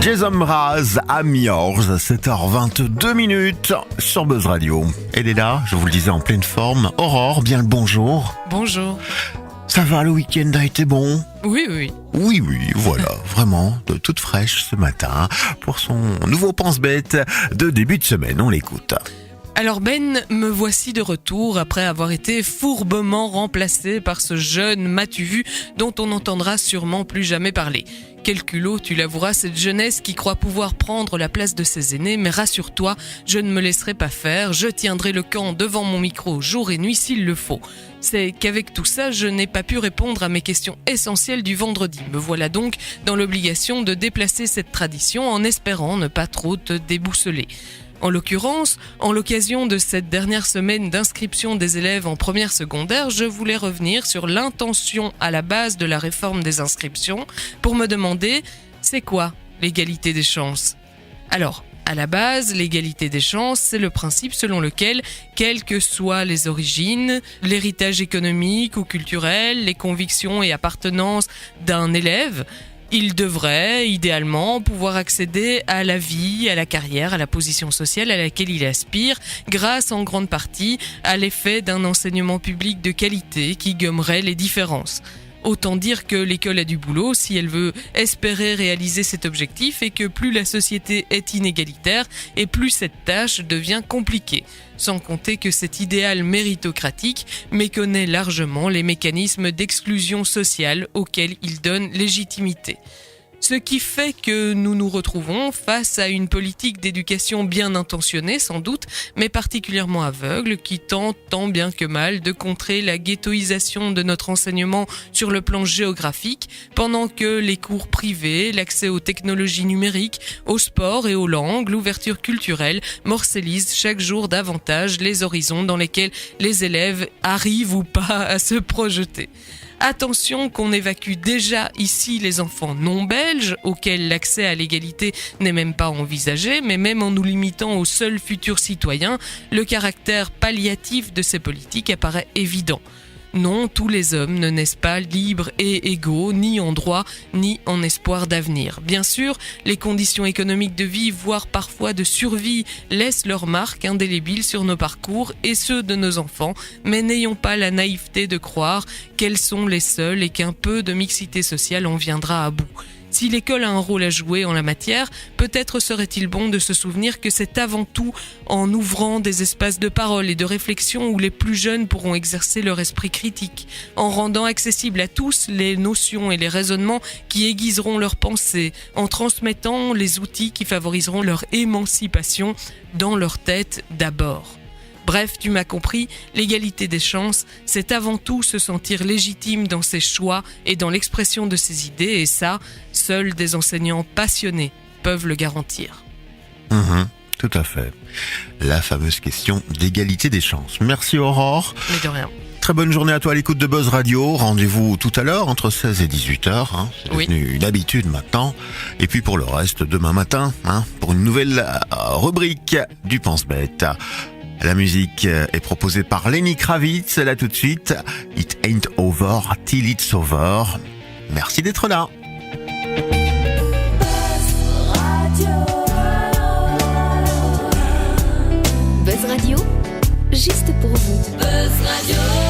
Jason Mraz, I'm yours, 7h22 sur Buzz Radio. Elle est là, je vous le disais, en pleine forme. Aurore, bien le bonjour. Bonjour. Ça va, le week-end a été bon? Oui. Oui, voilà, vraiment, toute fraîche ce matin pour son nouveau pense-bête de début de semaine. On l'écoute. Alors Ben, me voici de retour après avoir été fourbement remplacé par ce jeune Matuvu dont on n'entendra sûrement plus jamais parler. Quel culot, tu l'avoueras, cette jeunesse qui croit pouvoir prendre la place de ses aînés, mais rassure-toi, je ne me laisserai pas faire, je tiendrai le camp devant mon micro jour et nuit s'il le faut. C'est qu'avec tout ça, je n'ai pas pu répondre à mes questions essentielles du vendredi. Me voilà donc dans l'obligation de déplacer cette tradition en espérant ne pas trop te déboussoler. En l'occurrence, en l'occasion de cette dernière semaine d'inscription des élèves en première secondaire, je voulais revenir sur l'intention à la base de la réforme des inscriptions pour me demander, c'est quoi l'égalité des chances ? Alors, à la base, l'égalité des chances, c'est le principe selon lequel, quelles que soient les origines, l'héritage économique ou culturel, les convictions et appartenances d'un élève, il devrait, idéalement, pouvoir accéder à la vie, à la carrière, à la position sociale à laquelle il aspire, grâce en grande partie à l'effet d'un enseignement public de qualité qui gommerait les différences. Autant dire que l'école a du boulot si elle veut espérer réaliser cet objectif et que plus la société est inégalitaire et plus cette tâche devient compliquée. Sans compter que cet idéal méritocratique méconnaît largement les mécanismes d'exclusion sociale auxquels il donne légitimité. Ce qui fait que nous nous retrouvons face à une politique d'éducation bien intentionnée sans doute, mais particulièrement aveugle, qui tente tant bien que mal de contrer la ghettoisation de notre enseignement sur le plan géographique, pendant que les cours privés, l'accès aux technologies numériques, au sport et aux langues, l'ouverture culturelle morcellisent chaque jour davantage les horizons dans lesquels les élèves arrivent ou pas à se projeter. Attention qu'on évacue déjà ici les enfants non belges, auxquels l'accès à l'égalité n'est même pas envisagé, mais même en nous limitant aux seuls futurs citoyens, le caractère palliatif de ces politiques apparaît évident. Non, tous les hommes ne naissent pas libres et égaux, ni en droit, ni en espoir d'avenir. Bien sûr, les conditions économiques de vie, voire parfois de survie, laissent leur marque indélébile sur nos parcours et ceux de nos enfants, mais n'ayons pas la naïveté de croire qu'elles sont les seules et qu'un peu de mixité sociale en viendra à bout. Si l'école a un rôle à jouer en la matière, peut-être serait-il bon de se souvenir que c'est avant tout en ouvrant des espaces de parole et de réflexion où les plus jeunes pourront exercer leur esprit critique, en rendant accessibles à tous les notions et les raisonnements qui aiguiseront leurs pensées, en transmettant les outils qui favoriseront leur émancipation dans leur tête d'abord. Bref, tu m'as compris, l'égalité des chances, c'est avant tout se sentir légitime dans ses choix et dans l'expression de ses idées, et ça, seuls des enseignants passionnés peuvent le garantir. Tout à fait. La fameuse question d'égalité des chances. Merci Aurore. Mais de rien. Très bonne journée à toi à l'écoute de Buzz Radio. Rendez-vous tout à l'heure entre 16 et 18h. C'est devenu une habitude maintenant. Et puis pour le reste, demain matin, pour une nouvelle rubrique du Pense-Bête. La musique est proposée par Lenny Kravitz. Là tout de suite, It Ain't Over Till It's Over. Merci d'être là. Buzz Radio, juste pour vous. Buzz Radio.